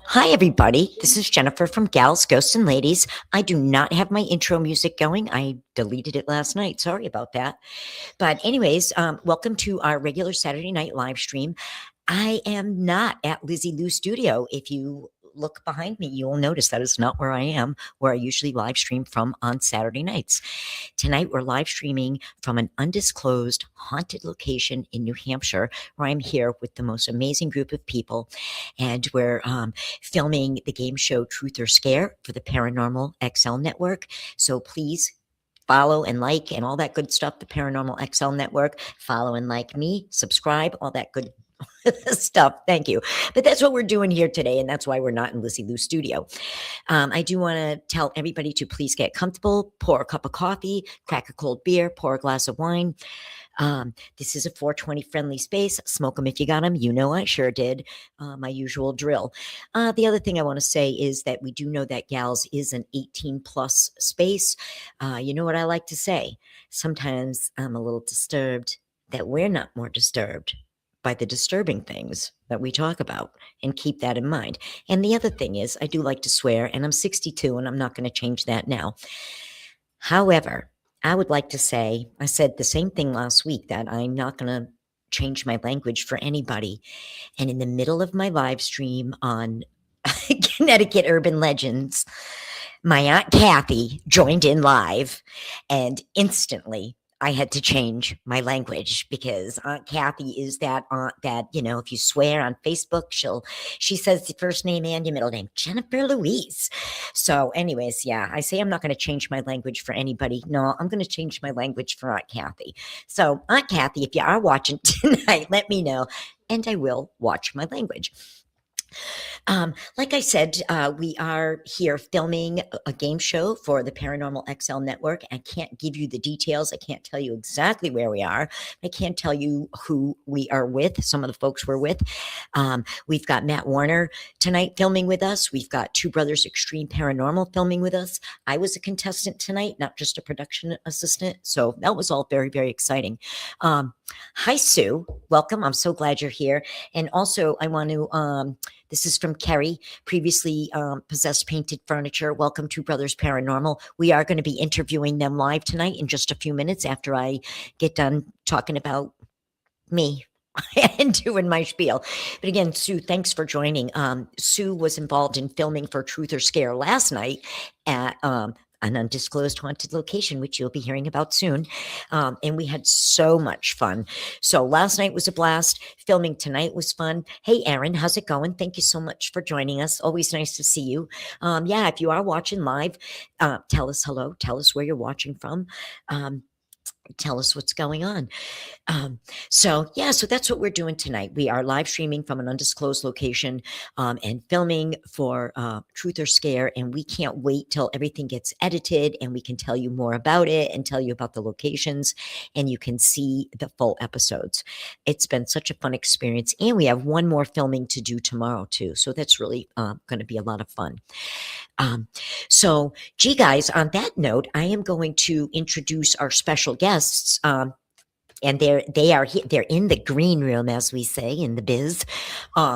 Hi, everybody. This is Jennifer from Gals, Ghosts, and Ladies. I do not have my intro music going. I deleted it last night. Sorry about that. But, anyways, welcome to our regular Saturday night live stream. I am not at Lizzie Lou Studio. If you look behind me, you will notice that is not where I am, where I usually live stream from on Saturday nights. Tonight, we're live streaming from an undisclosed haunted location in New Hampshire, where I'm here with the most amazing group of people. And we're filming the game show Truth or Scare for the Paranormal XL Network. So please follow and like and all that good stuff, the Paranormal XL Network. Follow and like me, subscribe, all that good stuff. Thank you. But that's what we're doing here today, and that's why we're not in Lizzie Lou's studio. I do want to tell everybody to please get comfortable, pour a cup of coffee, crack a cold beer, pour a glass of wine. This is a 420 friendly space. Smoke them if you got them. You know I sure did. My usual drill. The other thing I want to say is that we do know that Gals is an 18 plus space. You know what I like to say? Sometimes I'm a little disturbed that we're not more disturbed by the disturbing things that we talk about, and keep that in mind. And the other thing is, I do like to swear, and I'm 62 and I'm not going to change that now. However, I would like to say, I said the same thing last week, that I'm not going to change my language for anybody. And in the middle of my live stream on Connecticut Urban Legends, my Aunt Kathy joined in live, and instantly I had to change my language, because Aunt Kathy is that aunt that, you know, if you swear on Facebook, she says the first name and your middle name, Jennifer Louise. So anyways, yeah, I say I'm not going to change my language for anybody. No, I'm going to change my language for Aunt Kathy. So Aunt Kathy, if you are watching tonight, let me know, and I will watch my language. Like I said, we are here filming a game show for the Paranormal XL Network. I can't give you the details. I can't tell you exactly where we are. I can't tell you who we are with, some of the folks we're with. We've got Matt Warner tonight filming with us. We've got two Brothers Extreme Paranormal filming with us. I was a contestant tonight, not just a production assistant. So that was all very, very exciting. Hi, Sue. Welcome. I'm so glad you're here. And also, I want to... this is from Kerry, previously possessed painted furniture. Welcome to Brothers Paranormal. We are going to be interviewing them live tonight in just a few minutes after I get done talking about me and doing my spiel. But again, Sue, thanks for joining. Sue was involved in filming for Truth or Scare last night at an undisclosed haunted location, which you'll be hearing about soon. And we had so much fun. So last night was a blast. Filming tonight was fun. Hey, Aaron, how's it going? Thank you so much for joining us. Always nice to see you. Yeah, if you are watching live, tell us hello. Tell us where you're watching from. Tell us what's going on. So that's what we're doing tonight. We are live streaming from an undisclosed location and filming for Truth or Scare, and we can't wait till everything gets edited and we can tell you more about it and tell you about the locations, and you can see the full episodes. It's been such a fun experience, and we have one more filming to do tomorrow too, so that's really going to be a lot of fun. So, gee, guys, on that note, I am going to introduce our special guests. And they're in the green room, as we say in the biz.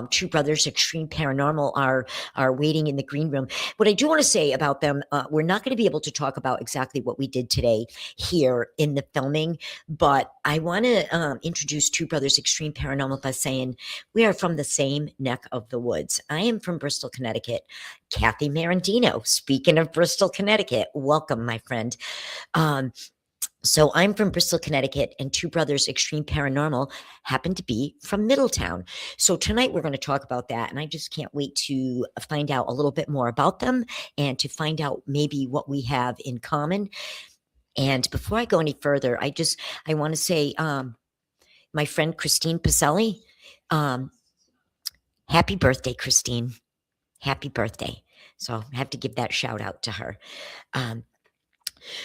Two Brothers Extreme Paranormal are waiting in the green room. What I do want to say about them, we're not going to be able to talk about exactly what we did today here in the filming, but I want to introduce Two Brothers Extreme Paranormal by saying we are from the same neck of the woods. I am from Bristol, Connecticut. Kathy Marandino, speaking of Bristol, Connecticut, welcome, my friend. So I'm from Bristol, Connecticut, and Two Brothers Extreme Paranormal happen to be from Middletown. So tonight we're going to talk about that, and I just can't wait to find out a little bit more about them and to find out maybe what we have in common. And before I go any further, I want to say, my friend Christine Pacelli, happy birthday, Christine. Happy birthday. So I have to give that shout out to her.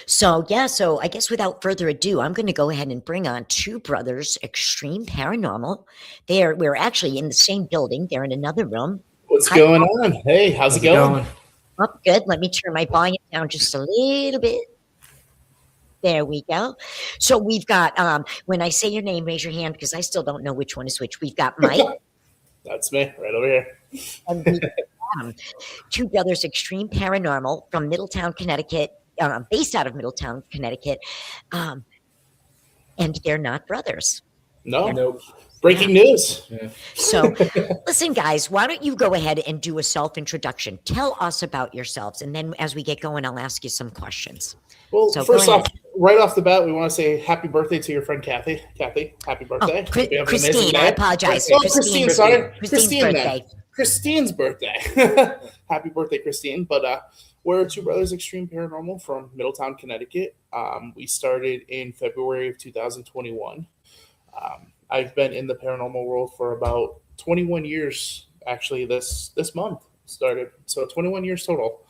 So I guess without further ado, I'm going to go ahead and bring on Two Brothers Extreme Paranormal. We're actually in the same building. They're in another room. What's going on? Hey, how's it going? Oh, good. Let me turn my volume down just a little bit. There we go. So we've got, when I say your name, raise your hand, because I still don't know which one is which. We've got Mike. That's me right over here. And we two Brothers Extreme Paranormal from Middletown, Connecticut, based out of Middletown, Connecticut. Um, and they're not brothers. No. Nope. Breaking news. Yeah. So, listen, guys, why don't you go ahead and do a self-introduction? Tell us about yourselves, and then as we get going, I'll ask you some questions. Well, So first go off, right off the bat, we want to say happy birthday to your friend Kathy. Kathy, happy birthday. Oh, Hope you have an amazing Christine, day. I apologize. Oh, Christine, sorry. Christine's Christine, birthday. then. Christine's birthday. Happy birthday, Christine. But we're two Brothers Extreme Paranormal from Middletown, Connecticut. We started in February of 2021. I've been in the paranormal world for about 21 years. Actually, this month started. So 21 years total.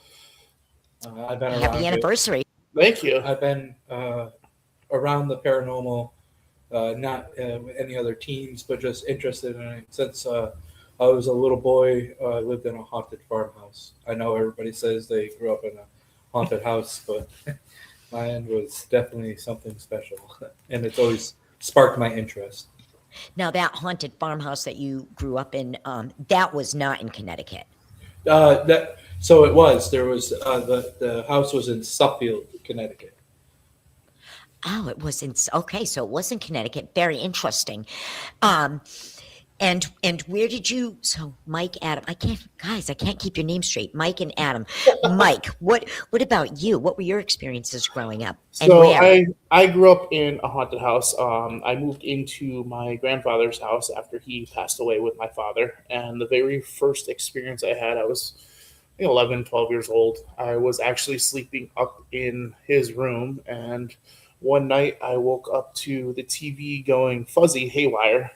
I've been around Happy anniversary. Thank you. I've been around the paranormal, not any other teams, but just interested in it since I was a little boy. I lived in a haunted farmhouse. I know everybody says they grew up in a haunted house, but mine was definitely something special, and it's always sparked my interest. Now, that haunted farmhouse that you grew up in, that was not in Connecticut. So it was. There was the house was in Suffield, Connecticut. Oh, it was in, okay, so it was in Connecticut. Very interesting. And where did you, so Mike, Adam, I can't keep your name straight. Mike and Adam. Mike, what about you? What were your experiences growing up? And So where? I grew up in a haunted house. I moved into my grandfather's house after he passed away with my father. And the very first experience I had, I was 11, 12 years old. I was actually sleeping up in his room. And one night I woke up to the TV going fuzzy haywire.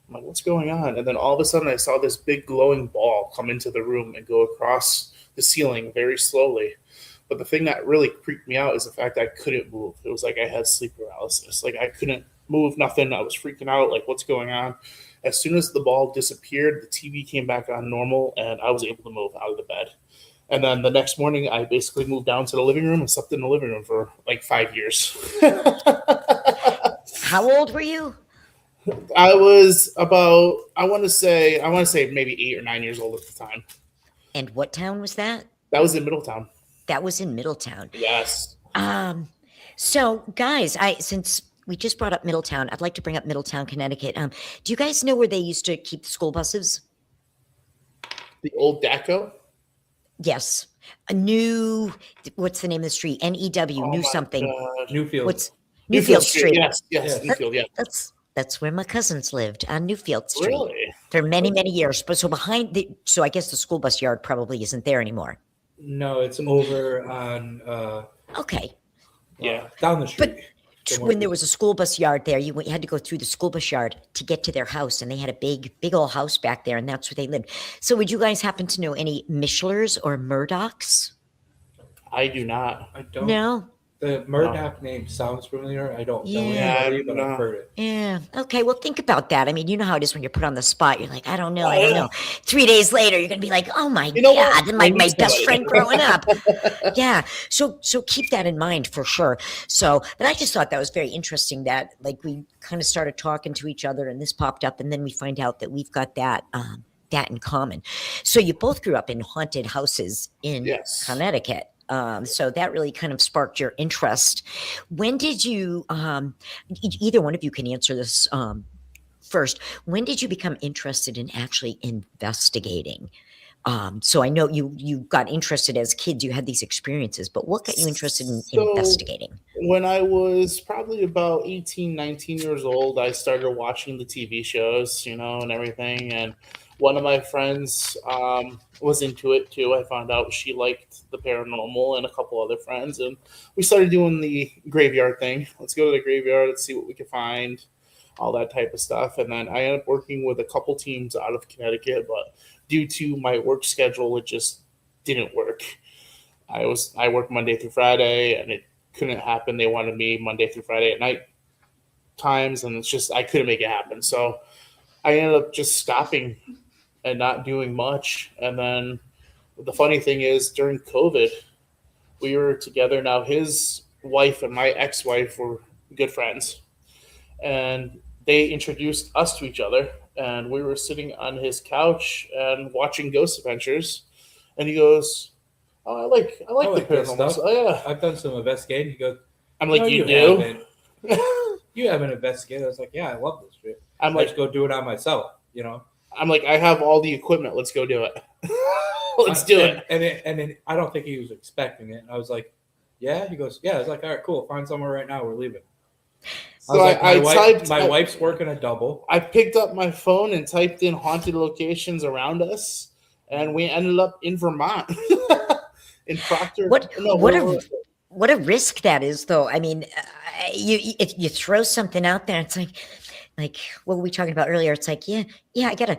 I'm like, what's going on? And then all of a sudden I saw this big glowing ball come into the room and go across the ceiling very slowly. But the thing that really creeped me out is the fact that I couldn't move. It was like I had sleep paralysis. Like I couldn't move, nothing. I was freaking out, like what's going on? As soon as the ball disappeared, the TV came back on normal and I was able to move out of the bed. And then the next morning, I basically moved down to the living room and slept in the living room for like 5 years. How old were you? I was about, I want to say maybe 8 or 9 years old at the time. And what town was that? That was in Middletown. That was in Middletown. Yes. So guys, since we just brought up Middletown, I'd like to bring up Middletown, Connecticut. Do you guys know where they used to keep the school buses? The old DACO? Yes. What's the name of the street? NEW, Oh New my something. God. Newfield. What's Newfield Street? Yes, Newfield, yeah. That's where my cousins lived, on Newfield Street. Really? For many, many years. But so I guess the school bus yard probably isn't there anymore. No, it's over on Okay. Yeah. down the street. But when there was a school bus yard there, you had to go through the school bus yard to get to their house, and they had a big old house back there, and that's where they lived. So would you guys happen to know any Mishlers or Murdochs? I do not. I don't. No? The Murdoch name sounds familiar. I don't know Yeah. anybody, but I've heard it. Yeah. Okay. Well, think about that. I mean, you know how it is when you're put on the spot. You're like, I don't know. 3 days later, you're gonna be like, oh my God, my best friend growing up. Yeah. So keep that in mind for sure. So, but I just thought that was very interesting that like we kind of started talking to each other, and this popped up, and then we find out that we've got that in common. So you both grew up in haunted houses in Connecticut. So that really kind of sparked your interest. When did you, either one of you can answer this first. When did you become interested in actually investigating? So I know you got interested as kids, you had these experiences, but what got you interested in investigating? When I was probably about 18, 19 years old, I started watching the TV shows, and everything. And one of my friends was into it too. I found out she liked the paranormal, and a couple other friends. And we started doing the graveyard thing. Let's go to the graveyard. Let's see what we can find, all that type of stuff. And then I ended up working with a couple teams out of Connecticut, but due to my work schedule, it just didn't work. I worked Monday through Friday, and it couldn't happen. They wanted me Monday through Friday at night times, and it's just I couldn't make it happen. So I ended up just stopping and not doing much. And then the funny thing is, during COVID, we were together. Now his wife and my ex-wife were good friends, and they introduced us to each other. and we were sitting on his couch and watching Ghost Adventures, and he goes, "Oh, I like the this paranormal stuff. stuff." Oh, yeah. I've done some investigating. He goes, I'm like, "No, "You do?" haven't. You haven't investigated." I was like, "Yeah, I love this shit. I'm I like, just go do it on myself, you know." I have all the equipment. Let's go do it. Let's do it. And then I don't think he was expecting it. And I was like, "Yeah." He goes, "Yeah." I was like, "All right, cool. Find somewhere right now. We're leaving." So my wife's working a double. I picked up my phone and typed in haunted locations around us, and we ended up in Vermont, in Proctor. What a risk that is, though. I mean, if you throw something out there, it's like what were we talking about earlier? It's like, yeah, I got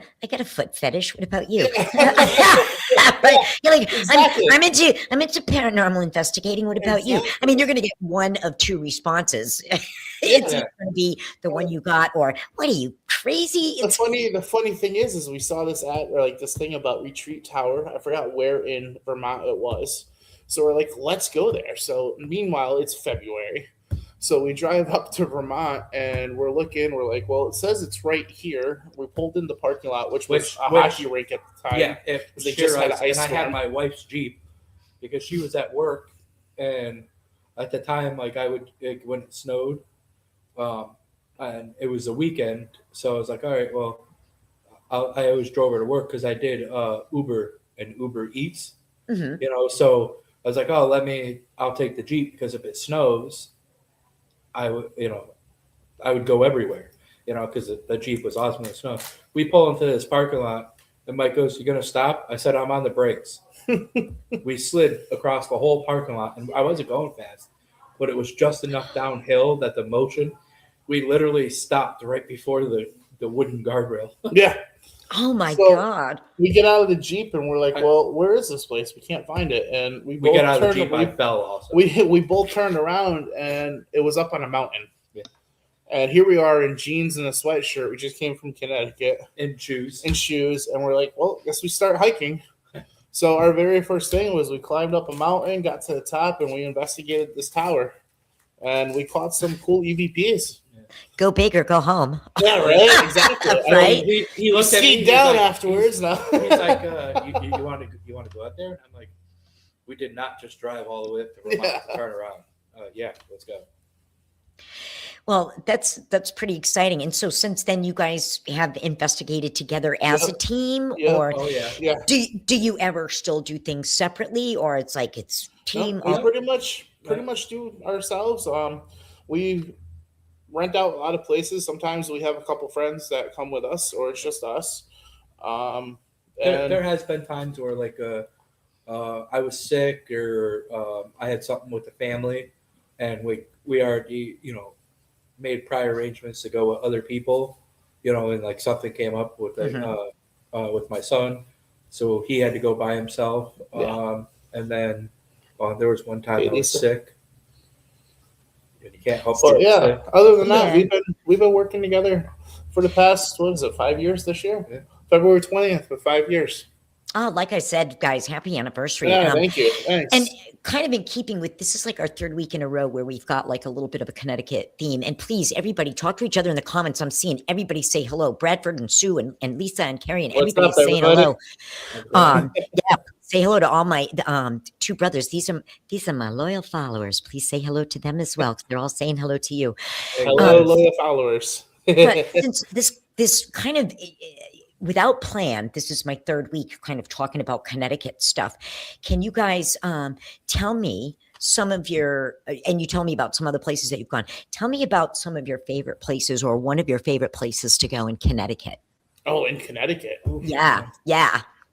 a foot fetish. What about you? Right? You're like, Exactly. I'm into paranormal investigating. What about you? I mean, you're going to get one of two responses. It's either going to be the one you got, or what are you crazy? The funny thing is we saw this ad, or like this thing about Retreat Tower. I forgot where in Vermont it was. So we're like, let's go there. So meanwhile, it's February. So we drive up to Vermont and we're looking. We're like, well, it says it's right here. We pulled in the parking lot, which was a hockey rink at the time. Yeah, they just had an ice and I had storm. my wife's Jeep because she was at work, and at the time, like when it snowed, and it was a weekend, so I was like, all right, well, I always drove her to work because I did Uber and Uber Eats, Mhm. you know. So I was like, oh, I'll take the Jeep because if it snows, I would go everywhere, you know, because the Jeep was awesome in the snow. We pull into this parking lot, and Mike goes, "You gonna stop?" I said, "I'm on the brakes." We slid across the whole parking lot, and I wasn't going fast, but it was just enough downhill that the motion. We literally stopped right before the wooden guardrail. Yeah. Oh my God. We get out of the Jeep and we're like, well, where is this place? We can't find it. And we get out of the Jeep. I fell also. We both turned around and it was up on a mountain. Yeah. And here we are in jeans and a sweatshirt. We just came from Connecticut. In shoes. And we're like, well, I guess we start hiking. So our very first thing was we climbed up a mountain, got to the top, and we investigated this tower. And we caught some cool EVPs. Go big or go home. Yeah, right. Exactly. Right. He looked at me down like, afterwards. Now he's like, "You want to go out there?" And I'm like, "We did not just drive all the way up to Vermont to turn around. Yeah, let's go." Well, that's pretty exciting. And so since then, you guys have investigated together as a team, or Oh yeah. do you ever still do things separately, or it's like it's team? No, we pretty much do ourselves. We rent out a lot of places. Sometimes we have a couple friends that come with us, or it's just us. There has been times where like I was sick, or I had something with the family, and we already made prior arrangements to go with other people, and like something came up with with my son, so he had to go by himself. And then there was one time I was sick. And you can't help. But sick. Other than that, we've been working together for the past 5 years this year? Yeah. February 20th for 5 years. Oh, like I said, guys, happy anniversary. Yeah, thank you. Thanks. And kind of in keeping with, this is like our third week in a row where we've got like a little bit of a Connecticut theme. And please, everybody, talk to each other in the comments. I'm seeing everybody say hello. Bradford and Sue and Lisa and Carrie and everybody's saying hello. Yeah, say hello to all my two brothers. These are my loyal followers. Please say hello to them as well, because they're all saying hello to you. Hello, loyal followers. But since this kind of without plan, this is my third week kind of talking about Connecticut stuff. Can you guys tell me some of your, and you tell me about some other places that you've gone. Tell me about some of your favorite places, or one of your favorite places to go in Connecticut. Oh, in Connecticut. Ooh. Yeah.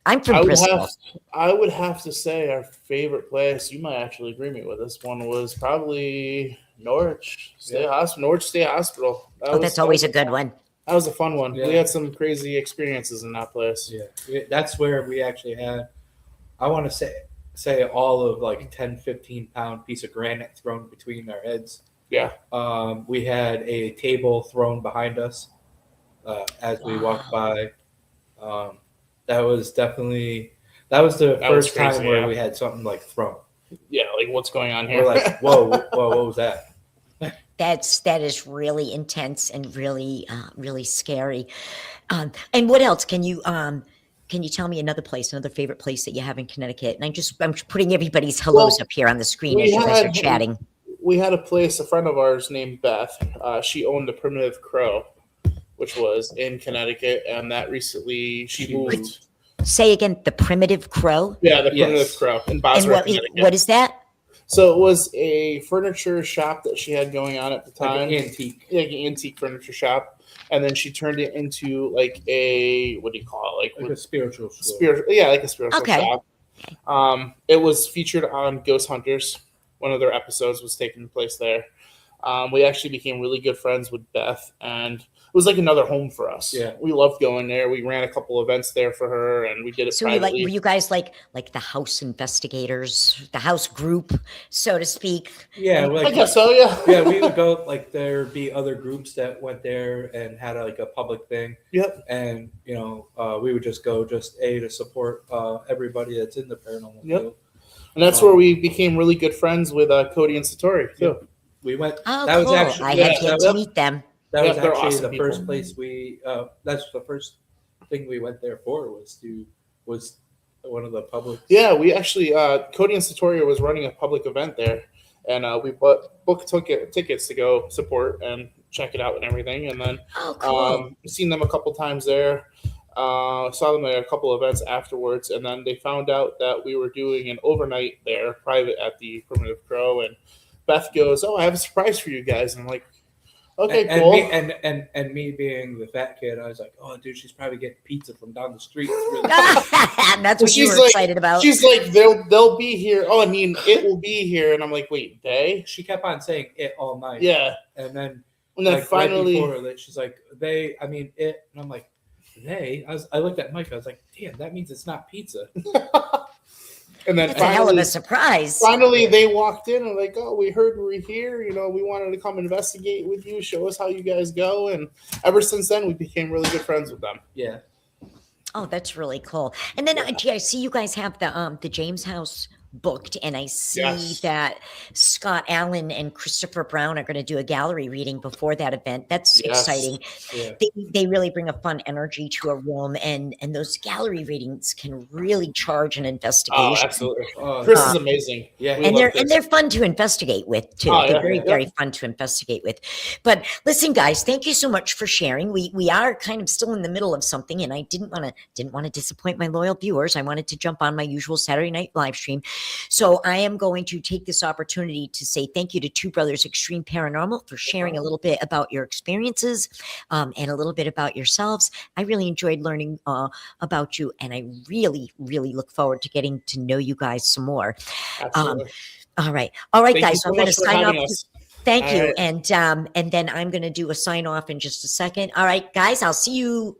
I'm from Bristol. I would have to say our favorite place, you might actually agree with me with this one, was probably Norwich State Hospital. Norwich State Hospital. That's always a good one. That was a fun one. Yeah. We had some crazy experiences in that place. Yeah, that's where we actually had, I want to say all of like 10, 15-pound piece of granite thrown between our heads. Yeah. We had a table thrown behind us as we walked by. That was the first time where we had something like thrown. Yeah, like what's going on here? We're like, whoa, what was that? that is really intense and really really scary. And what else can you tell me another favorite place that you have in Connecticut? And I'm putting everybody's hellos Well, up here on the screen we as you guys are had chatting. we had a place. A friend of ours named Beth. She owned the Primitive Crow, which was in Connecticut, and that recently she moved. Say again, the Primitive Crow. Yeah, the Primitive Yes. Crow in And Bosworth, Connecticut. what is that? So it was a furniture shop that she had going on at the Like time. an antique. Yeah, like an antique furniture shop. And then she turned it into like a, what do you call it? Like a spiritual store. Like a spiritual Okay. shop. It was featured on Ghost Hunters. One of their episodes was taking place there. We actually became really good friends with Beth, and it was like another home for us. Yeah. We loved going there. We ran a couple events there for her, and we did it So privately. were you guys like the house investigators, the house group, so to speak? Yeah, I like guess so, yeah. yeah, we would go like there'd be other groups that went there and had like a public thing, Yep. and we would just go to support everybody that's in the paranormal Yep. field. And that's where we became really good friends with Cody and Satori, too. We went. Oh, that was cool. actually I yeah, had yet that- to meet them. That was Yeah, they're actually awesome the people. first place we. That's the first thing we went there for was one of the public. Yeah, we actually Cody and Satori was running a public event there, and we booked tickets to go support and check it out and everything. And then Oh, cool. seen them a couple times there. Saw them at a couple events afterwards, and then they found out that we were doing an overnight there, private at the Primitive Crow. And Beth goes, "Oh, I have a surprise for you guys." And I'm like, "Okay, and cool." Me, and me being the fat kid, I was like, "Oh, dude, she's probably getting pizza from down the street." It's really That's what you she's were like- excited about. She's like, "They'll be here." Oh, I mean, it will be here. And I'm like, "Wait, they?" She kept on saying it all night. Yeah. And then And then like, finally, right before that, she's like, "They," I mean it, and I'm like, "They." I looked at Mike. I was like, "Damn, that means it's not pizza." and then That's a hell of finally, a surprise. finally they walked in and like, "Oh, we heard you were here. We wanted to come investigate with you, show us how you guys go." And ever since then, we became really good friends with them. Yeah. Oh, that's really cool. And then, gee, I see you guys have the James House booked, and I see Yes. that Scott Allen and Christopher Brown are going to do a gallery reading before that event. That's Yes. exciting. Yeah. They really bring a fun energy to a room, and those gallery readings can really charge an Oh, investigation. absolutely. Oh, Chris Uh, is amazing. yeah. We and love they're fun to investigate with too. Oh, They're yeah, very yeah. very fun to investigate with. But listen, guys, thank you so much for sharing. We are kind of still in the middle of something, and I didn't want to disappoint my loyal viewers. I wanted to jump on my usual Saturday night live stream, so I am going to take this opportunity to say thank you to Two Brothers Extreme Paranormal for sharing a little bit about your experiences and a little bit about yourselves. I really enjoyed learning about you, and I really really look forward to getting to know you guys some more. Absolutely. All right, Thank you guys. so I'm going to much for sign off. having us. Thank All you. right. And then I'm going to do a sign off in just a second. All right, guys, I'll see you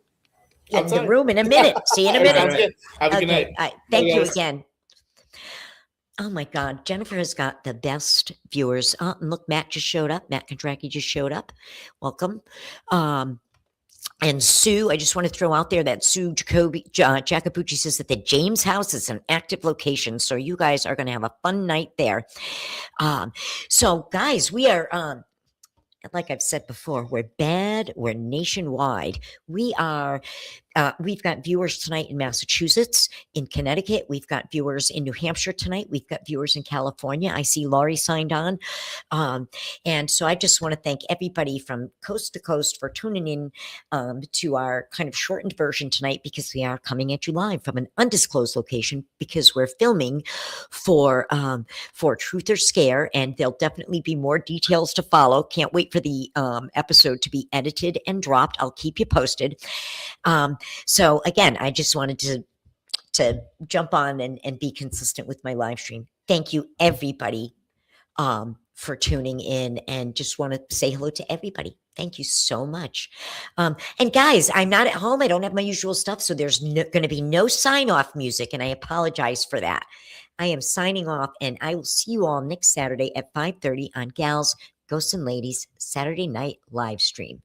in the Outside. room in a minute. See you in a All right, minute. sounds good. Have a good night. All right, thank Bye, you guys. again. Oh my God, Jennifer has got the best viewers. And look, Matt just showed up. Matt Kondracki just showed up. Welcome. And Sue, I just want to throw out there that Sue Jacobucci says that the James House is an active location. So you guys are going to have a fun night there. So guys, we are, like I've said before, we're bad. We're nationwide. We are, we've got viewers tonight in Massachusetts, in Connecticut. We've got viewers in New Hampshire tonight. We've got viewers in California. I see Laurie signed on. And so I just want to thank everybody from coast to coast for tuning in to our kind of shortened version tonight, because we are coming at you live from an undisclosed location, because we're filming for Truth or Scare, and there'll definitely be more details to follow. Can't wait for the episode to be edited and dropped. I'll keep you posted. So again, I just wanted to jump on and be consistent with my live stream. Thank you, everybody, for tuning in, and just want to say hello to everybody. Thank you so much. And guys, I'm not at home. I don't have my usual stuff, so there's going to be no sign-off music, and I apologize for that. I am signing off, and I will see you all next Saturday at 5:30 on Gals, Ghosts and Ladies Saturday Night live stream.